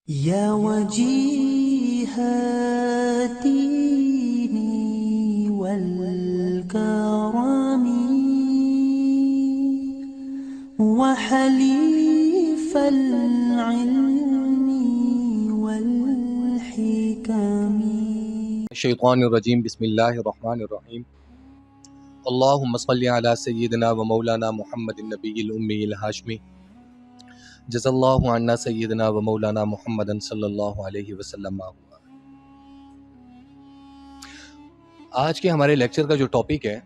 يا وجيه الدين والكرم وحليف العلم والحكم. الشیطان الرجیم بسم اللہ الرحمن الرحیم اللہم صلی علی سیدنا و مولانا محمد النبی الامی الہاشمی جزا اللہ عنا سیدنا و مولانا محمد صلی اللہ علیہ وسلم. آج کے ہمارے لیکچر کا جو ٹاپک ہے،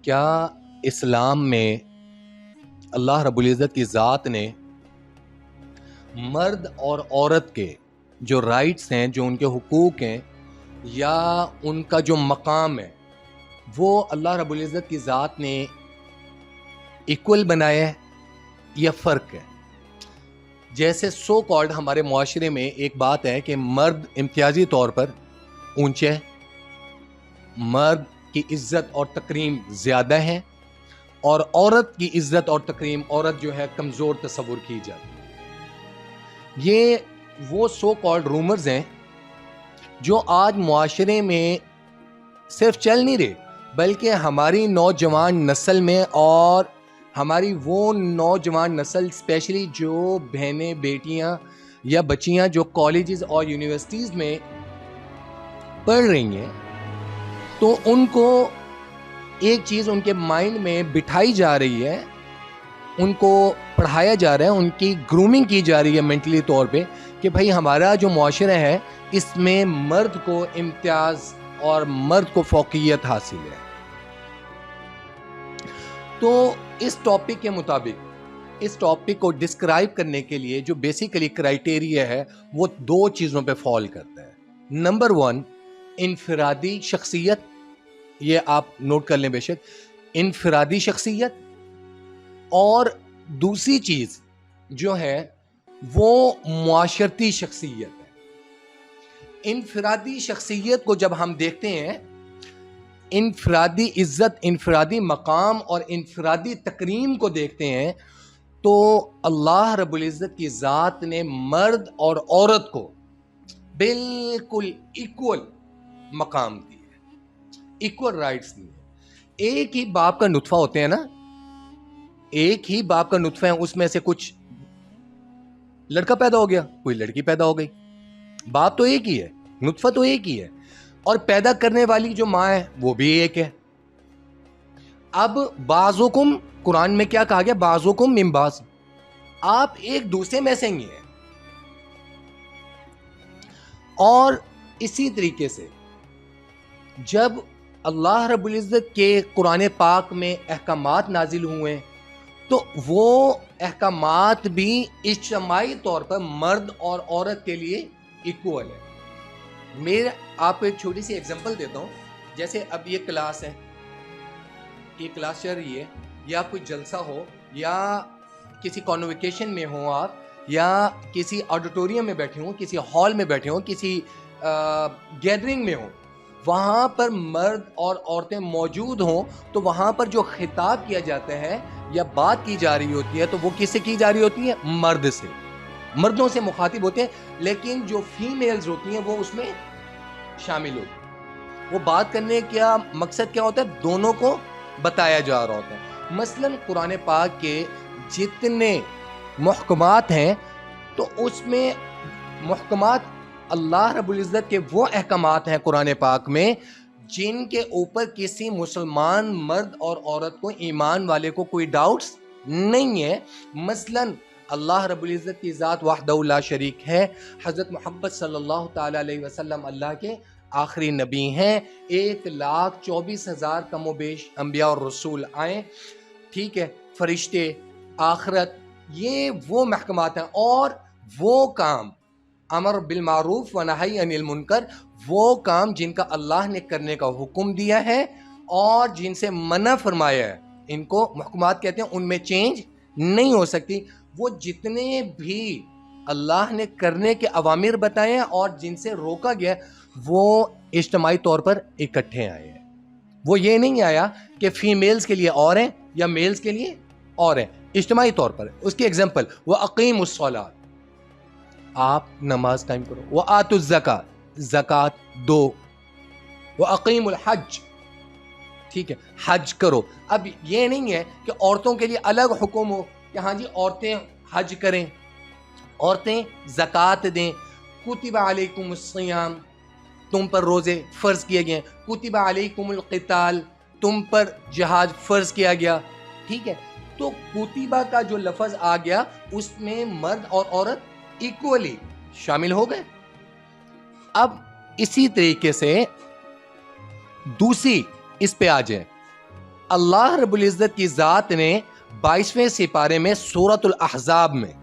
کیا اسلام میں اللہ رب العزت کی ذات نے مرد اور عورت کے جو رائٹس ہیں، جو ان کے حقوق ہیں یا ان کا جو مقام ہے، وہ اللہ رب العزت کی ذات نے ایکول بنایا ہے یا فرق ہے؟ جیسے سو کالڈ ہمارے معاشرے میں ایک بات ہے کہ مرد امتیازی طور پر اونچے، مرد کی عزت اور تکریم زیادہ ہے، اور عورت کی عزت اور تکریم، عورت جو ہے کمزور تصور کی جاتی ہے. یہ وہ سو کالڈ رومرز ہیں جو آج معاشرے میں صرف چل نہیں رہے، بلکہ ہماری نوجوان نسل میں، اور ہماری وہ نوجوان نسل اسپیشلی جو بہنیں، بیٹیاں یا بچیاں جو کالجز اور یونیورسٹیز میں پڑھ رہی ہیں، تو ان کو ایک چیز ان کے مائنڈ میں بٹھائی جا رہی ہے، ان کو پڑھایا جا رہا ہے، ان کی گرومنگ کی جا رہی ہے مینٹلی طور پہ کہ بھائی ہمارا جو معاشرہ ہے اس میں مرد کو امتیاز اور مرد کو فوقیت حاصل ہے. تو اس ٹاپک کے مطابق، اس ٹاپک کو ڈسکرائب کرنے کے لیے جو بیسیکلی کرائیٹیریا ہے وہ دو چیزوں پہ فال کرتا ہے. نمبر 1، انفرادی شخصیت. یہ آپ نوٹ کر لیں بے شک، انفرادی شخصیت. اور دوسری چیز جو ہے وہ معاشرتی شخصیت ہے. انفرادی شخصیت کو جب ہم دیکھتے ہیں، انفرادی عزت، انفرادی مقام اور انفرادی تکریم کو دیکھتے ہیں، تو اللہ رب العزت کی ذات نے مرد اور عورت کو بالکل ایکول مقام دی ہے، ایکول رائٹس دی ہے. ایک ہی باپ کا نطفہ ہوتے ہیں نا، ایک ہی باپ کا نطفہ ہے، اس میں سے کچھ لڑکا پیدا ہو گیا، کوئی لڑکی پیدا ہو گئی. باپ تو ایک ہی ہے، نطفہ تو ایک ہی ہے، اور پیدا کرنے والی جو ماں ہے وہ بھی ایک ہے. اب بعضکم، قرآن میں کیا کہا گیا؟ بعضکم من بعض، آپ ایک دوسرے میں سے ہی ہیں. اور اسی طریقے سے جب اللہ رب العزت کے قرآن پاک میں احکامات نازل ہوئے تو وہ احکامات بھی اجتماعی طور پر مرد اور عورت کے لیے ایکول ہے. آپ کو ایک چھوٹی سی ایگزامپل دیتا ہوں. جیسے اب یہ کلاس ہے، یہ کلاس چل رہی ہے، یا کوئی جلسہ ہو، یا کسی کانویکیشن میں ہو آپ، یا کسی آڈیٹوریم میں بیٹھے ہوں، کسی ہال میں بیٹھے ہوں، کسی گیدرنگ میں ہوں، وہاں پر مرد اور عورتیں موجود ہوں، تو وہاں پر جو خطاب کیا جاتا ہے یا بات کی جا رہی ہوتی ہے تو وہ کس سے کی جا رہی ہوتی ہے؟ مرد سے، مردوں سے مخاطب ہوتے ہیں. لیکن جو فیمیلز ہوتی ہیں وہ اس میں شامل ہوتی ہیں. وہ بات کرنے کا مقصد کیا ہوتا ہے؟ دونوں کو بتایا جا رہا ہوتا ہے. مثلا قرآن پاک کے جتنے محکمات ہیں تو اس میں محکمات اللہ رب العزت کے وہ احکامات ہیں قرآن پاک میں جن کے اوپر کسی مسلمان مرد اور عورت کو، ایمان والے کو کوئی ڈاؤٹس نہیں ہے. مثلا اللہ رب العزت کی ذات وحدہ لا شریک ہے. حضرت محمد صلی اللہ تعالی علیہ وسلم اللہ کے آخری نبی ہیں. 1,24,000 کم و بیش انبیاء اور رسول آئے، ٹھیک ہے، فرشتے، آخرت، یہ وہ محکمات ہیں. اور وہ کام، امر بالمعروف و نہی عن المنکر، وہ کام جن کا اللہ نے کرنے کا حکم دیا ہے اور جن سے منع فرمایا ہے، ان کو محکمات کہتے ہیں. ان میں چینج نہیں ہو سکتی. وہ جتنے بھی اللہ نے کرنے کے اوامر بتائے ہیں اور جن سے روکا گیا وہ اجتماعی طور پر اکٹھے آئے ہیں. وہ یہ نہیں آیا کہ فیمیلز کے لیے اور ہیں یا میلز کے لیے اور ہیں، اجتماعی طور پر. اس کی ایگزامپل وہ اقیم الصلاۃ، آپ نماز قائم کرو. وآتوا الزکاۃ، زکات دو. واقیموا الحج، ٹھیک ہے، حج کرو. اب یہ نہیں ہے کہ عورتوں کے لیے الگ حکم ہو کہ ہاں جی عورتیں حج کریں، عورتیں زکوٰۃ دیں. کتب علیکم الصیام، تم پر روزے فرض کیے گئے. کتب علیکم القتال، تم پر جہاد فرض کیا گیا. ٹھیک ہے، تو کتبہ کا جو لفظ آ گیا اس میں مرد اور عورت ایکولی شامل ہو گئے. اب اسی طریقے سے دوسری اس پہ آ جائیں. اللہ رب العزت کی ذات نے 22ویں سپارے میں سورۃ الاحزاب میں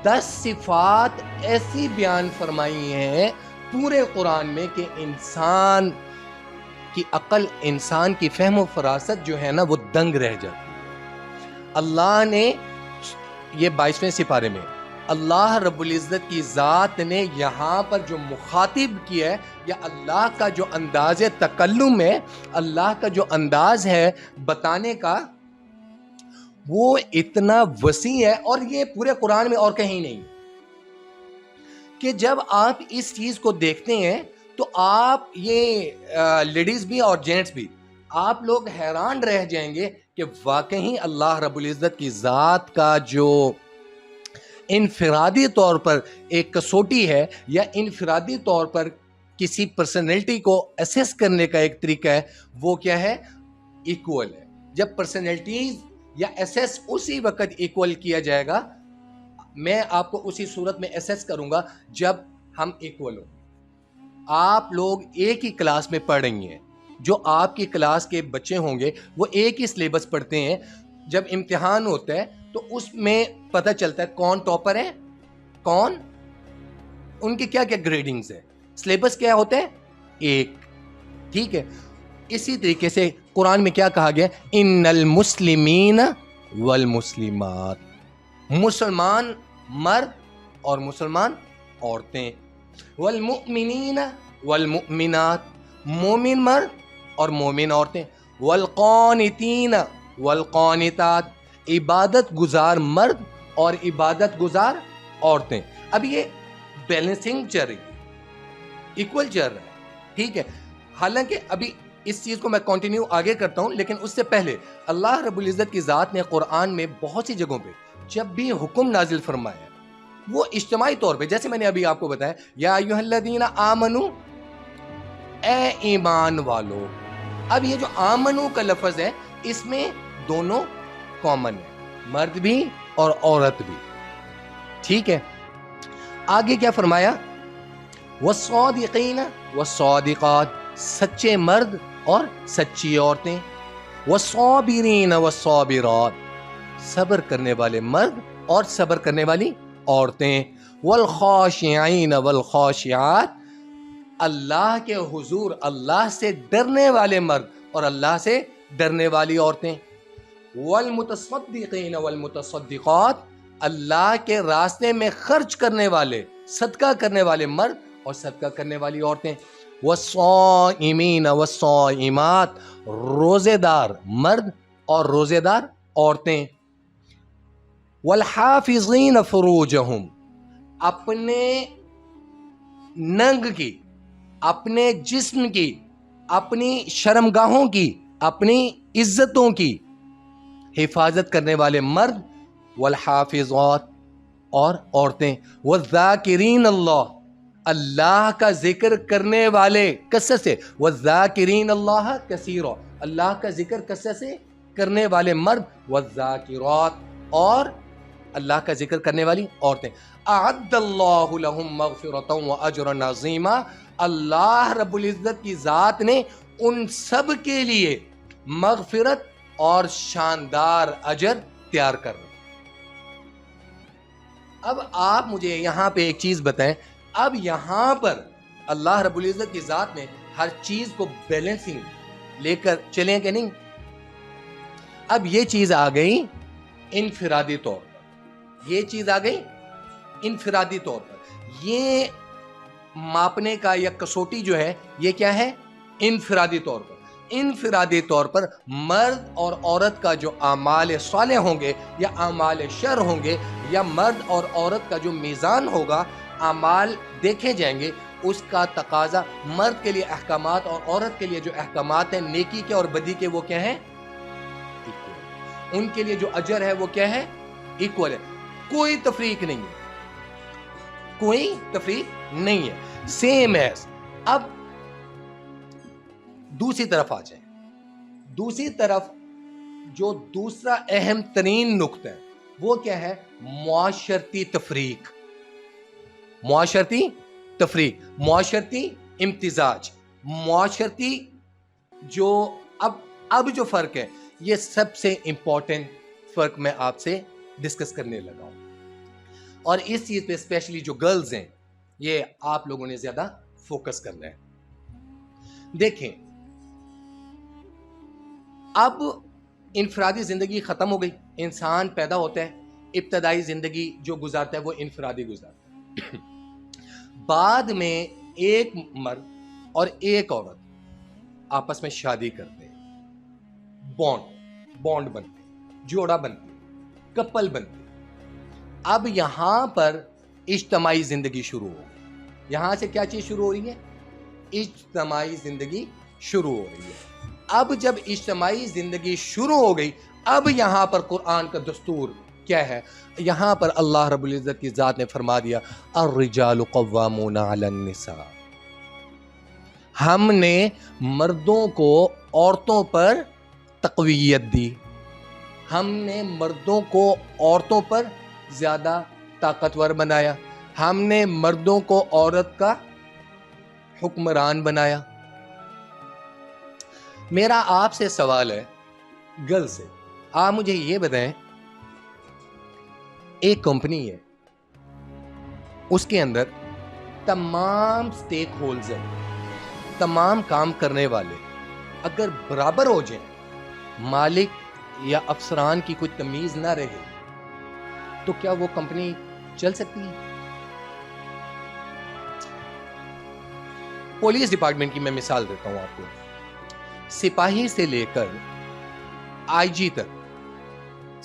10 صفات ایسی بیان فرمائی ہیں پورے قرآن میں کہ انسان کی عقل، انسان کی فہم و فراست جو ہے نا وہ دنگ رہ جاتی ہے. اللہ نے یہ 22ویں سپارے میں اللہ رب العزت کی ذات نے یہاں پر جو مخاطب کیا ہے یا اللہ کا جو انداز تکلم ہے، اللہ کا جو انداز ہے بتانے کا، وہ اتنا وسیع ہے اور یہ پورے قرآن میں اور کہیں نہیں کہ جب آپ اس چیز کو دیکھتے ہیں تو آپ یہ لیڈیز بھی اور جینٹس بھی آپ لوگ حیران رہ جائیں گے کہ واقعی اللہ رب العزت کی ذات کا جو انفرادی طور پر ایک کسوٹی ہے یا انفرادی طور پر کسی پرسنالٹی کو اسیس کرنے کا ایک طریقہ ہے، وہ کیا ہے؟ ایکول ہے. جب پرسنالٹیز یا اسیس اسی وقت ایکول کیا جائے گا، میں آپ کو اسی صورت میں اسیس کروں گا جب ہم ایکول ہوں. آپ لوگ ایک ہی کلاس میں پڑھ رہی ہیں، جو آپ کی کلاس کے بچے ہوں گے وہ ایک ہی سلیبس پڑھتے ہیں. جب امتحان ہوتا ہے تو اس میں پتہ چلتا ہے کون ٹاپر ہے، کون، ان کی کیا کیا گریڈنگز ہیں. سلیبس کیا ہوتا ہے؟ ایک. ٹھیک ہے، اسی طریقے سے قرآن میں کیا کہا گیا؟ ان المسلمین والمسلمات، مسلمان مرد اور مسلمان عورتیں، والمؤمنین والمؤمنات، مومن مرد اور مومن عورتیں، والقانتین والقانتات، عبادت گزار مرد اور عبادت گزار عورتیں. اب یہ بیلنسنگ چل رہی ہے، ایکول چل رہا ہے. ٹھیک ہے، حالانکہ ابھی اس چیز کو میں کنٹینیو آگے کرتا ہوں، لیکن اس سے پہلے اللہ رب العزت کی ذات نے قرآن میں بہت سی جگہوں پہ جب بھی حکم نازل فرمایا وہ اجتماعی طور پہ، جیسے میں نے ابھی آپ کو بتایا یا ایھا الذین آمنو، اے ایمان والو. اب یہ جو آمنو کا لفظ ہے اس میں دونوں کامن ہے، مرد بھی اور عورت بھی. ٹھیک ہے، آگے کیا فرمایا؟ والصادقین والصادقات، سچے مرد اور سچی عورتیں. والصابرین والصابرات، صبر کرنے والے مرد اور صبر کرنے والی عورتیں. والخاشعین والخاشعات، اللہ کے حضور اللہ سے ڈرنے والے مرد اور اللہ سے ڈرنے والی عورتیں. والمتصدقین والمتصدقات، اللہ کے راستے میں خرچ کرنے والے، صدقہ کرنے والے مرد اور صدقہ کرنے والی عورتیں. والصائمین والصائمات، روزے دار مرد اور روزے دار عورتیں. والحافظین فروجہم، اپنے ننگ کی، اپنے جسم کی، اپنی شرمگاہوں کی، اپنی عزتوں کی حفاظت کرنے والے مرد. والحافظات، اور عورتیں. والذاکرین اللہ، اللہ کا ذکر کرنے والے کثرت سے. والذاکرین اللہ کثیرا، اللہ کا ذکر کثرت سے کرنے والے مرد. والذاکرات، اور اللہ کا ذکر کرنے والی عورتیں. اعد اللہ لہم مغفرۃ واجرا عظیما، اللہ رب العزت کی ذات نے ان سب کے لیے مغفرت اور شاندار اجر تیار کر رہے. اب آپ مجھے یہاں پہ ایک چیز بتائیں، اب یہاں پر اللہ رب العزت کی ذات نے ہر چیز کو بیلنسنگ لے کر چلیں کہ نہیں؟ اب یہ چیز آ گئی انفرادی طور پر، یہ چیز آ گئی انفرادی طور پر. یہ ماپنے کا یا کسوٹی جو ہے یہ کیا ہے؟ انفرادی طور پر. انفرادی طور پر مرد اور عورت کا جو اعمال صالح ہوں گے یا اعمال شر ہوں گے، یا مرد اور عورت کا جو میزان ہوگا، اعمال دیکھے جائیں گے، اس کا تقاضا مرد کے لیے احکامات اور عورت کے لیے جو احکامات ہیں نیکی کے اور بدی کے، وہ کیا ہیں؟ ان کے لیے جو اجر ہے وہ کیا ہے؟ ایکول ہے، کوئی تفریق نہیں ہے، کوئی تفریق نہیں ہے، سیم ایز۔ اب دوسری طرف آ جائیں، دوسری طرف جو دوسرا اہم ترین نقطہ ہے وہ کیا ہے؟ معاشرتی تفریق، معاشرتی تفریق، معاشرتی امتزاج، معاشرتی جو اب جو فرق ہے، یہ سب سے امپورٹنٹ فرق میں آپ سے ڈسکس کرنے لگا ہوں، اور اس چیز پہ اسپیشلی جو گرلز ہیں یہ آپ لوگوں نے زیادہ فوکس کرنا ہے۔ دیکھیں، اب انفرادی زندگی ختم ہو گئی، انسان پیدا ہوتا ہے، ابتدائی زندگی جو گزارتا ہے وہ انفرادی گزارتا ہے، بعد میں ایک مرد اور ایک عورت آپس میں شادی کرتے ہیں، بانڈ بنتے ہیں، جوڑا بنتے ہیں، کپل بنتے ہیں۔ اب یہاں پر اجتماعی زندگی شروع ہو گئی، یہاں سے کیا چیز شروع ہو رہی ہے؟ اجتماعی زندگی شروع ہو رہی ہے۔ اب جب اجتماعی زندگی شروع ہو گئی، اب یہاں پر قرآن کا دستور کیا ہے؟ یہاں پر اللہ رب العزت کی ذات نے فرما دیا الرجال قوامون علی النساء، ہم نے مردوں کو عورتوں پر تقویت دی، ہم نے مردوں کو عورتوں پر زیادہ طاقتور بنایا، ہم نے مردوں کو عورت کا حکمران بنایا۔ میرا آپ سے سوال ہے، گرل سے، آپ مجھے یہ بتائیں، ایک کمپنی ہے، اس کے اندر تمام سٹیک ہولڈرز ہیں، تمام کام کرنے والے اگر برابر ہو جائیں، مالک یا افسران کی کوئی تمیز نہ رہے، تو کیا وہ کمپنی چل سکتی ہے؟ پولیس ڈپارٹمنٹ کی میں مثال دیتا ہوں آپ کو، سپاہی سے لے کر آئی جی تک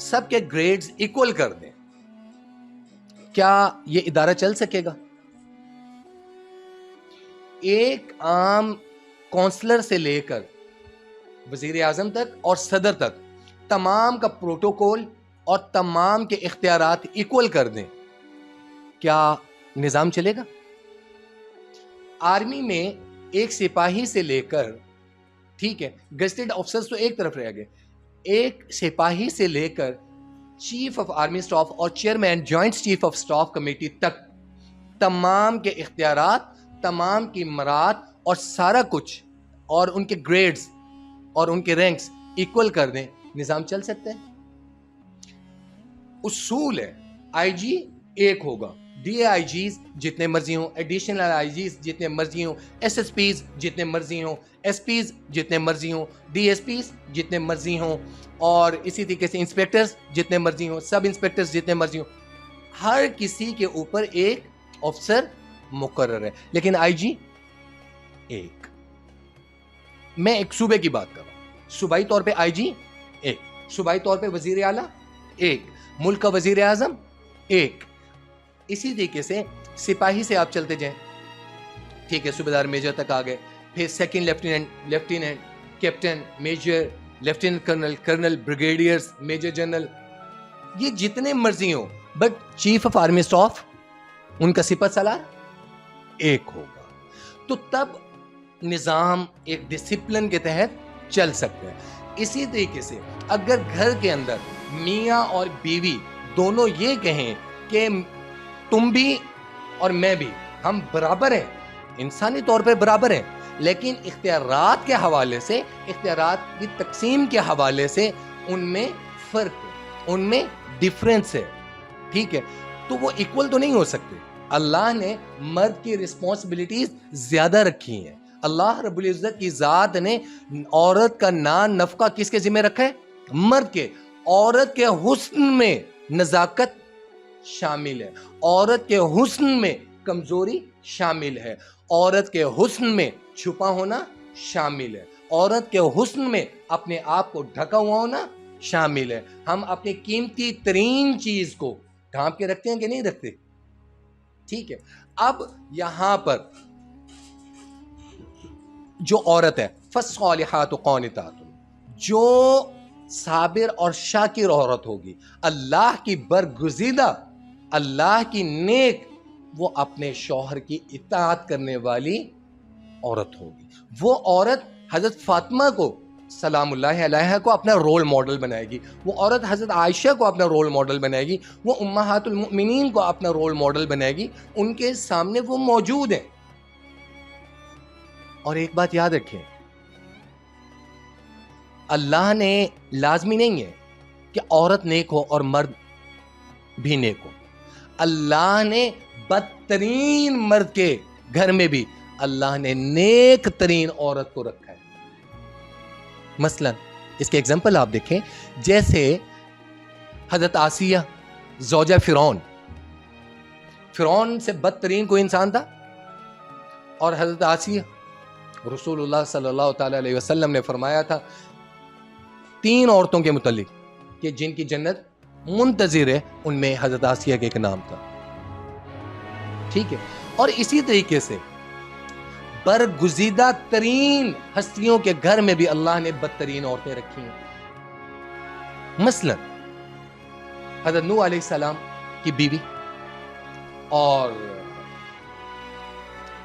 سب کے گریڈز ایکول کر دیں، کیا یہ ادارہ چل سکے گا؟ ایک عام کونسلر سے لے کر وزیر اعظم تک اور صدر تک تمام کا پروٹوکول اور تمام کے اختیارات ایکول کر دیں، کیا نظام چلے گا؟ آرمی میں ایک سپاہی سے لے کر، ٹھیک ہے، گزٹڈ آفیسرز تو ایک طرف رہ گئے، ایک سپاہی سے لے کر چیف آف آرمی اسٹاف اور chairman joint chief of staff committee تک تمام کے اختیارات، تمام کی مراد اور سارا کچھ اور ان کے گریڈز اور ان کے رینکس ایکول کر دیں، نظام چل سکتا ہے؟ اصول ہے، آئی جی ایک ہوگا، ڈی اے آئی جیز جتنے مرضی ہوں، ایڈیشنل آئی جیز جتنے مرضی ہوں، ایس ایس پیز جتنے مرضی ہوں، ایس پیز جتنے مرضی ہوں، ڈی ایس پیز جتنے مرضی ہوں، اور اسی طریقے سے انسپیکٹرز جتنے مرضی ہوں، سب انسپیکٹرز جتنے مرضی ہوں، ہر کسی کے اوپر ایک افسر مقرر ہے، لیکن آئی جی ایک۔ میں ایک صوبے کی بات کر رہا ہوں، صوبائی طور پہ آئی جی ایک، صوبائی طور پہ وزیر اعلیٰ ایک، ملک کا وزیر اعظم ایک۔ اسی طریقے سے سپاہی سے آپ چلتے جائیں، ٹھیک ہے، صوبیدار میجر تک آ گئے، پھر second lieutenant, captain, major, lieutenant colonel, colonel, brigadiers, major general, یہ جتنے مرضی ہوں، but chief of army staff ان کا سپہ سالار ایک ہوگا۔ تو تب نظام ایک ڈسپلن کے تحت چل سکتا ہے۔ اسی طریقے سے اگر گھر کے اندر میاں اور بیوی دونوں یہ کہیں کہ تم بھی اور میں بھی، ہم برابر ہیں، انسانی طور پہ برابر ہیں، لیکن اختیارات کے حوالے سے، اختیارات کی تقسیم کے حوالے سے ان میں فرق ہے، ان میں ڈیفرنس ہے، ٹھیک ہے، تو وہ ایکول تو نہیں ہو سکتے۔ اللہ نے مرد کی رسپانسبلٹیز زیادہ رکھی ہیں۔ اللہ رب العزت کی ذات نے عورت کا نان نفقہ کس کے ذمہ رکھا ہے؟ مرد کے۔ عورت کے حسن میں نزاکت شامل ہے، عورت کے حسن میں کمزوری شامل ہے، عورت کے حسن میں چھپا ہونا شامل ہے، عورت کے حسن میں اپنے آپ کو ڈھکا ہوا ہونا شامل ہے. ہم اپنی قیمتی ترین چیز کو ڈھانپ کے رکھتے ہیں کہ نہیں رکھتے؟ ٹھیک ہے. اب یہاں پر جو عورت ہے فالصالحات قانتات، جو صابر اور شاکر عورت ہوگی، اللہ کی برگزیدہ، اللہ کی نیک، وہ اپنے شوہر کی اطاعت کرنے والی عورت ہوگی. وہ عورت حضرت فاطمہ کو سلام اللہ علیہا کو اپنا رول ماڈل بنائے گی. وہ عورت حضرت عائشہ کو اپنا رول ماڈل بنائے گی. وہ امہات المؤمنین کو اپنا رول ماڈل بنائے گی. ان کے سامنے وہ موجود ہیں. اور ایک بات یاد رکھیں، اللہ نے لازمی نہیں ہے کہ عورت نیک ہو اور مرد بھی نیک ہو. اللہ نے بدترین مرد کے گھر میں بھی اللہ نے نیک ترین عورت کو رکھا ہے. مثلا اس کے ایگزامپل آپ دیکھیں، جیسے حضرت آسیہ زوجہ فرعون سے بدترین کوئی انسان تھا، اور حضرت آسیہ رسول اللہ صلی اللہ تعالی علیہ وسلم نے فرمایا تھا 3 عورتوں کے متعلق کہ جن کی جنت منتظر ہے، ان میں حضرت آسیہ کے ایک نام تھا. ٹھیک ہے. اور اسی طریقے سے برگزیدہ ترین ہستیوں کے گھر میں بھی اللہ نے بدترین عورتیں رکھی ہیں. مثلا حضرت نوح علیہ السلام کی بیوی، اور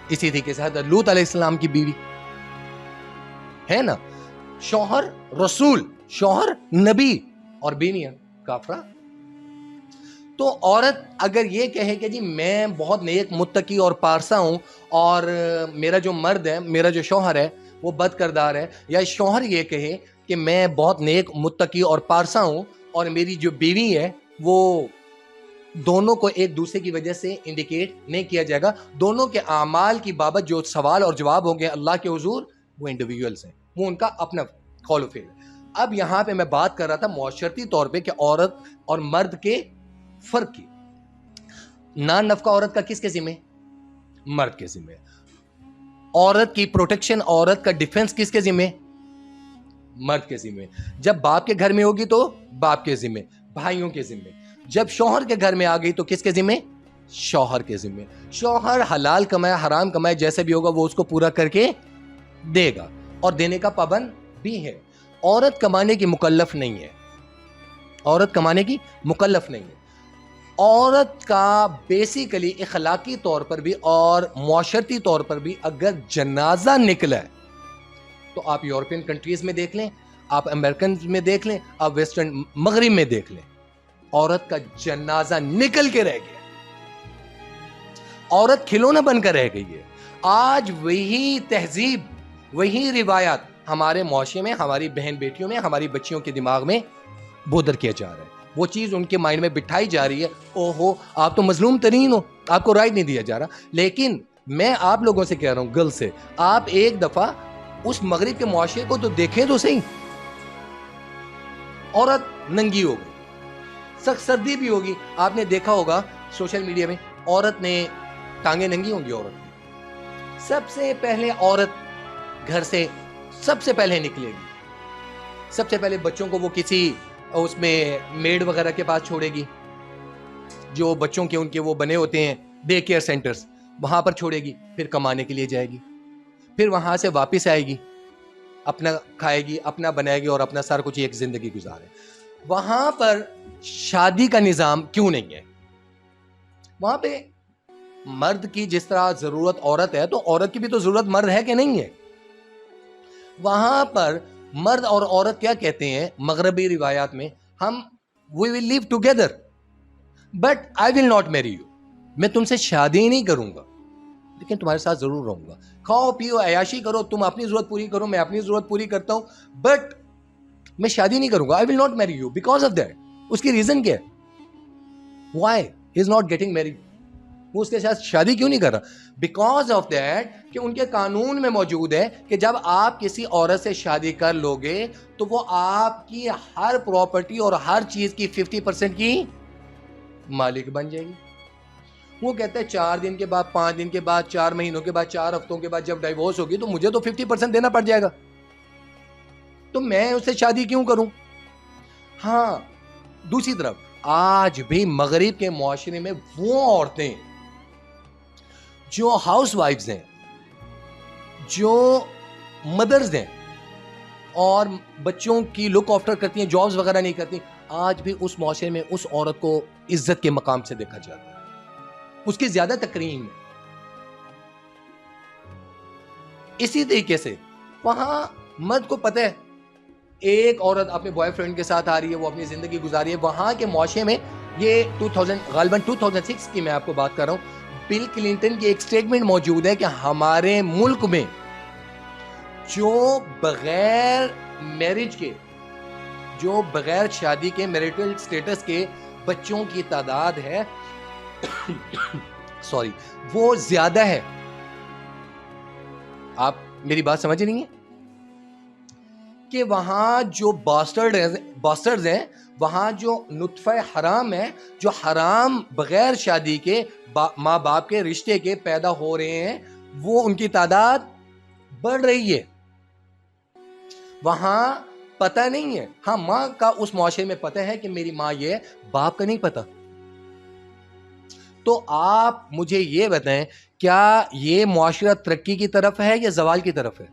اسی طریقے سے حضرت لوط علیہ السلام کی بیوی ہے نا. شوہر رسول، شوہر نبی، اور بیویاں کافرہ. تو عورت اگر یہ کہے کہ جی میں بہت نیک متقی اور پارسا ہوں، اور میرا جو مرد ہے، میرا جو شوہر ہے وہ بد کردار ہے، یا شوہر یہ کہے کہ میں بہت نیک متقی اور پارسا ہوں اور میری جو بیوی ہے وہ، دونوں کو ایک دوسرے کی وجہ سے انڈیکیٹ نہیں کیا جائے گا. دونوں کے اعمال کی بابت جو سوال اور جواب ہوں گے اللہ کے حضور، وہ انڈیویجولز ہیں، وہ ان کا اپنا قول و فعل ہے. اب یہاں پہ میں بات کر رہا تھا معاشرتی طور پہ کہ عورت اور مرد کے فرق کی. نان نفقہ عورت کا کس کے ذمہ؟ مرد کے ذمہ. عورت کی پروٹیکشن، عورت کا ڈیفنس کس کے ذمہ؟ مرد کے ذمہ. جب باپ کے گھر میں ہوگی تو باپ کے ذمہ، بھائیوں کے ذمہ. جب شوہر کے گھر میں آ گئی تو کس کے ذمہ؟ شوہر کے ذمہ. شوہر حلال کمائے حرام کمائے جیسے بھی ہوگا وہ اس کو پورا کر کے دے گا، اور دینے کا پابند بھی ہے. عورت کمانے کی مکلف نہیں ہے. عورت کمانے کی مکلف نہیں ہے. عورت کا بیسیکلی اخلاقی طور پر بھی اور معاشرتی طور پر بھی اگر جنازہ نکلا ہے تو آپ یورپین کنٹریز میں دیکھ لیں، آپ امریکن میں دیکھ لیں، آپ ویسٹرن مغرب میں دیکھ لیں، عورت کا جنازہ نکل کے رہ گیا. عورت کھلونا بن کر رہ گئی ہے. آج وہی تہذیب، وہی روایات ہمارے معاشرے میں، ہماری بہن بیٹیوں میں، ہماری بچیوں کے دماغ میں بودر کیا جا رہا ہے. وہ چیز ان کے مائنڈ میں بٹھائی جا رہی ہے. اوہو آپ تو مظلوم ترین ہو، آپ کو رائٹ نہیں دیا جا رہا. لیکن میں آپ لوگوں سے کہہ رہا ہوں، گرل سے، آپ ایک دفعہ اس مغرب کے معاشرے کو تو دیکھیں تو صحیح. عورت ننگی ہوگی، سخت سردی بھی ہوگی. آپ نے دیکھا ہوگا سوشل میڈیا میں، عورت نے ٹانگیں ننگی ہوں گی. عورت سب سے پہلے، عورت گھر سے سب سے پہلے نکلے گی. سب سے پہلے بچوں کو وہ کسی اس میں میڈ وغیرہ کے پاس چھوڑے گی، جو بچوں کے ان کے وہ بنے ہوتے ہیں ڈے کیئر سینٹرز، وہاں پر چھوڑے گی. پھر کمانے کے لیے جائے گی، پھر وہاں سے واپس آئے گی، اپنا کھائے گی، اپنا بنائے گی اور اپنا سارا کچھ ایک زندگی گزارے. وہاں پر شادی کا نظام کیوں نہیں ہے؟ وہاں پہ مرد کی جس طرح ضرورت عورت ہے تو عورت کی بھی تو ضرورت مرد ہے کہ نہیں ہے. وہاں پر مرد اور عورت کیا کہتے ہیں مغربی روایات میں، ہم we will live together but I will not marry you. میں تم سے شادی نہیں کروں گا لیکن تمہارے ساتھ ضرور رہوں گا. کھاؤ پیو عیاشی کرو، تم اپنی ضرورت پوری کرو، میں اپنی ضرورت پوری کرتا ہوں، بٹ میں شادی نہیں کروں گا. I will not marry you because of that. اس کی ریزن کیا ہے؟ Why he is not getting married؟ وہ اس کے ساتھ شادی کیوں نہیں کر رہا؟ بیکاز آف دیٹ کہ ان کے قانون میں موجود ہے کہ جب آپ کسی عورت سے شادی کر لو گے تو وہ آپ کی ہر پراپرٹی اور ہر چیز کی 50% کی مالک بن جائے گی. وہ کہتا ہے 4 دن کے بعد، 5 دن کے بعد، 4 مہینوں کے بعد، 4 ہفتوں کے بعد جب ڈائیورس ہوگی تو مجھے تو 50% دینا پڑ جائے گا. تو میں اس سے شادی کیوں کروں؟ ہاں دوسری طرف آج بھی مغرب کے معاشرے میں وہ عورتیں جو ہاؤس وائفز ہیں، جو مدرز ہیں اور بچوں کی لک آفٹر کرتی ہیں، جابز وغیرہ نہیں کرتی، آج بھی اس معاشرے میں اس عورت کو عزت کے مقام سے دیکھا جاتا ہے، اس کی زیادہ تکریم ہے۔ اسی طریقے سے وہاں مرد کو پتہ ہے ایک عورت اپنے بوائے فرینڈ کے ساتھ آ رہی ہے، وہ اپنی زندگی گزاری ہے، وہاں کے معاشرے میں یہ غالباً 2006 کی میں آپ کو بات کر رہا ہوں، بل کلنٹن کی ایک سٹیٹمنٹ موجود ہے کہ ہمارے ملک میں جو بغیر میرج کے، جو بغیر شادی کے میریٹل سٹیٹس کے بچوں کی تعداد ہے سوری وہ زیادہ ہے۔ آپ میری بات سمجھ نہیں ہے کہ وہاں جو باسٹرز ہیں، وہاں جو نطفہ حرام ہے، جو حرام بغیر شادی کے ماں باپ کے رشتے کے پیدا ہو رہے ہیں، وہ ان کی تعداد بڑھ رہی ہے۔ وہاں پتہ نہیں ہے، ہاں ماں کا اس معاشرے میں پتہ ہے کہ میری ماں یہ ہے، باپ کا نہیں پتہ۔ تو آپ مجھے یہ بتائیں، کیا یہ معاشرہ ترقی کی طرف ہے یا زوال کی طرف ہے؟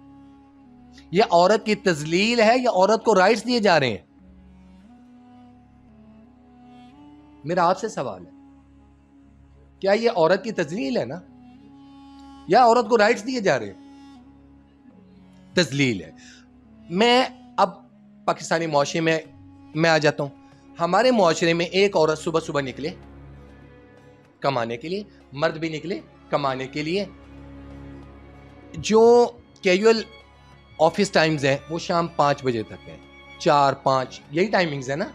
یہ عورت کی تذلیل ہے یا عورت کو رائٹس دیے جا رہے ہیں؟ میرا آپ سے سوال ہے، کیا یہ عورت کی تذلیل ہے نا، یا عورت کو رائٹس دیے جا رہے ہیں؟ تذلیل ہے۔ میں اب پاکستانی معاشرے میں آ جاتا ہوں۔ ہمارے معاشرے میں ایک عورت صبح صبح نکلے کمانے کے لیے، مرد بھی نکلے کمانے کے لیے، جو کیجول آفس ٹائمز ہیں وہ شام 5 بجے تک ہیں، 4-5 یہی ٹائمنگز ہیں نا،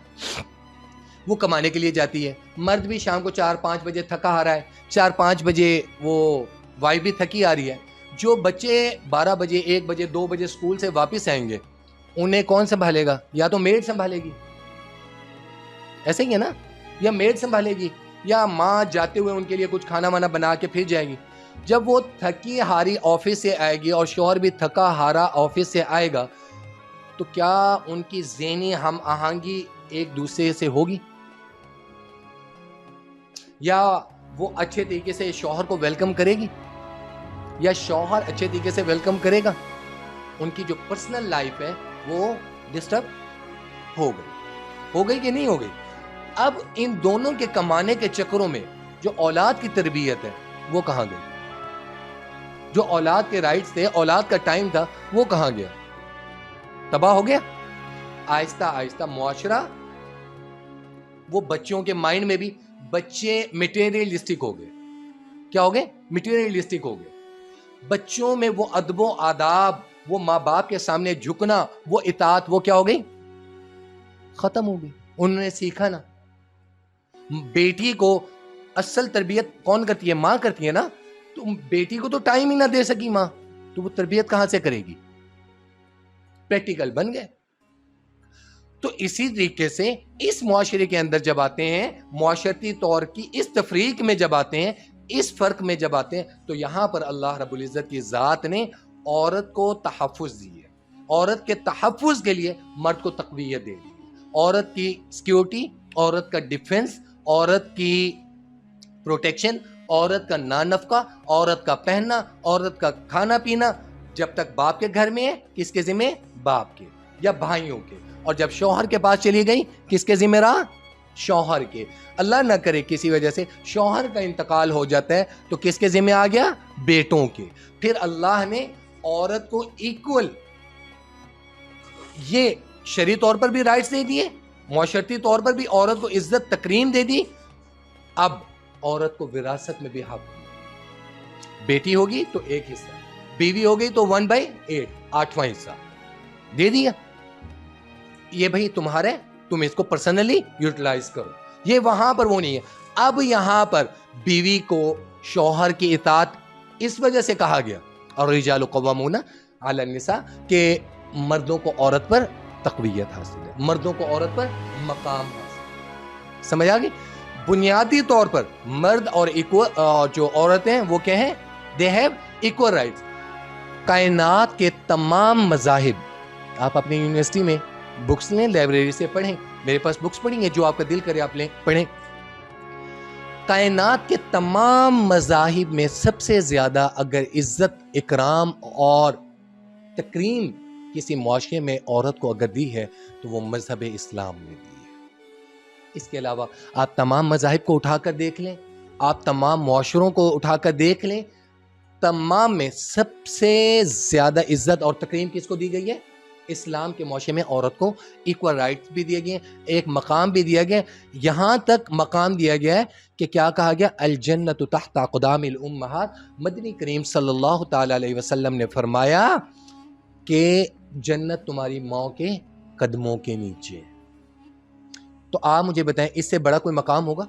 وہ کمانے کے لیے جاتی ہے۔ مرد بھی شام کو 4-5 بجے تھکا آ رہا ہے، 4-5 بجے وہ وائف بھی تھکی آ رہی ہے۔ جو بچے 12 بجے 1 بجے 2 بجے اسکول سے واپس آئیں گے، انہیں کون سنبھالے گا؟ یا تو میڈ سنبھالے گی، ایسے ہی ہے نا، یا میڈ سنبھالے گی، یا ماں جاتے ہوئے ان کے لیے کچھ کھانا وانا بنا کے پھر جائے گی۔ جب وہ تھکی ہاری آفس سے آئے گی اور شوہر بھی تھکا ہارا آفس سے آئے گا، تو کیا ان کی ذہنی ہم آہنگی ایک دوسرے سے ہوگی؟ یا وہ اچھے طریقے سے شوہر کو ویلکم کرے گی، یا شوہر اچھے طریقے سے ویلکم کرے گا؟ ان کی جو پرسنل لائف ہے وہ ڈسٹرب ہو گئی کہ نہیں ہو گئی؟ اب ان دونوں کے کمانے کے چکروں میں جو اولاد کی تربیت ہے وہ کہاں گئی؟ جو اولاد کے رائٹس تھے، اولاد کا ٹائم تھا، وہ کہاں گیا؟ تباہ ہو گیا۔ آہستہ آہستہ معاشرہ، وہ بچوں کے مائنڈ میں بھی بچے میٹیریلسٹک ہو گئے۔ کیا ہو گئے؟ میٹیریلسٹک ہو گئے۔ بچوں میں وہ ادب و آداب، وہ ماں باپ کے سامنے جھکنا، وہ اطاعت، وہ کیا ہو گئی؟ ختم ہو گئی۔ انہوں نے سیکھا نا۔ بیٹی کو اصل تربیت کون کرتی ہے؟ ماں کرتی ہے نا۔ تو بیٹی کو تو ٹائم ہی نہ دے سکی ماں، تو وہ تربیت کہاں سے کرے گی؟ پریکٹیکل بن گئے۔ تو اسی طریقے سے اس معاشرے کے اندر جب آتے ہیں، معاشرتی طور کی اس تفریق میں جب آتے ہیں، اس فرق میں جب آتے ہیں، تو یہاں پر اللہ رب العزت کی ذات نے عورت کو تحفظ دی ہے۔ عورت کے تحفظ کے لیے مرد کو تقویت دے دی۔ عورت کی سیکیورٹی، عورت کا ڈیفنس، عورت کی پروٹیکشن، عورت کا نانفقہ، عورت کا پہننا، عورت کا کھانا پینا، جب تک باپ کے گھر میں ہے، کس کے ذمہ؟ باپ کے یا بھائیوں کے۔ اور جب شوہر کے پاس چلی گئی، کس کے ذمہ رہا؟ شوہر کے۔ اللہ نہ کرے کسی وجہ سے شوہر کا انتقال ہو جاتا ہے تو کس کے ذمہ آ گیا؟ بیٹوں کے۔ پھر اللہ نے عورت کو ایکول یہ شرعی طور پر بھی رائٹس دے دیے، معاشرتی طور پر بھی عورت کو عزت تکریم دے دی۔ اب عورت کو وراثت میں بھی حق ہے۔ بیٹی ہوگی تو 1 حصہ، بیوی ہو گئی تو 1/8، 8واں حصہ دے دیا۔ یہ بھائی تمہارے، تم اس کو پرسنلی یوٹیلائز کرو۔ یہ وہاں پر وہ نہیں ہے۔ اب یہاں پر بیوی کو شوہر کی اطاعت اس وجہ سے کہا گیا، اور الرجال قوامون علی النساء، کہ مردوں کو عورت پر تقویت حاصل ہے، مردوں کو عورت پر مقام حاصل ہے۔ سمجھ آ گئی؟ بنیادی طور پر مرد اور جو عورتیں وہ کیا ہیں؟ They have equal rights. کائنات کے تمام مذاہب آپ اپنی یونیورسٹی میں بکس لیں, لائبریری سے پڑھیں, میرے پاس بکس پڑھی ہیں, جو آپ کا دل کرے آپ لیں پڑھیں. کائنات کے تمام مذاہب میں سب سے زیادہ اگر عزت, اکرام اور تکریم کسی معاشرے میں عورت کو اگر دی ہے تو وہ مذہب اسلام نے دی ہے. اس کے علاوہ آپ تمام مذاہب کو اٹھا کر دیکھ لیں, آپ تمام معاشروں کو اٹھا کر دیکھ لیں, تمام میں سب سے زیادہ عزت اور تکریم کس کو دی گئی ہے؟ اسلام کے معاشرے میں عورت کو ایکول رائٹس بھی دیے گئے, ایک مقام بھی دیا گیا. یہاں تک مقام دیا گیا ہے کہ کیا کہا گیا؟ الجنت تحت اقدام الامہات. مدنی کریم صلی اللہ تعالی علیہ وسلم نے فرمایا کہ جنت تمہاری ماں کے قدموں کے نیچے. تو آپ مجھے بتائیں اس سے بڑا کوئی مقام ہوگا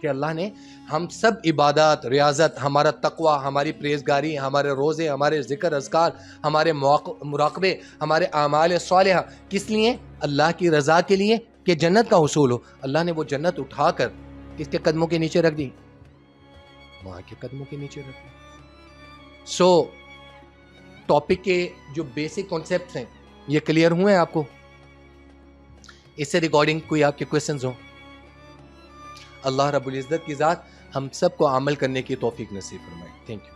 کہ اللہ نے ہم سب عبادات, ریاضت, ہمارا تقوی, ہماری پریزگاری, ہمارے روزے, ہمارے ذکر اذکار, ہمارے مراقبے, ہمارے اعمال صالحہ کس لیے؟ اللہ کی رضا کے لیے کہ جنت کا حصول ہو. اللہ نے وہ جنت اٹھا کر کس کے قدموں کے نیچے رکھ دی؟ وہاں کے قدموں کے نیچے رکھ دی. سو ٹاپک کے جو بیسک کانسیپٹس ہیں یہ کلیئر ہوئے ہیں آپ کو؟ اس سے ریگارڈنگ کوئی آپ کے کوئسچنز ہوں؟ اللہ رب العزت کی ذات ہم سب کو عمل کرنے کی توفیق نصیب فرمائے. Thank you.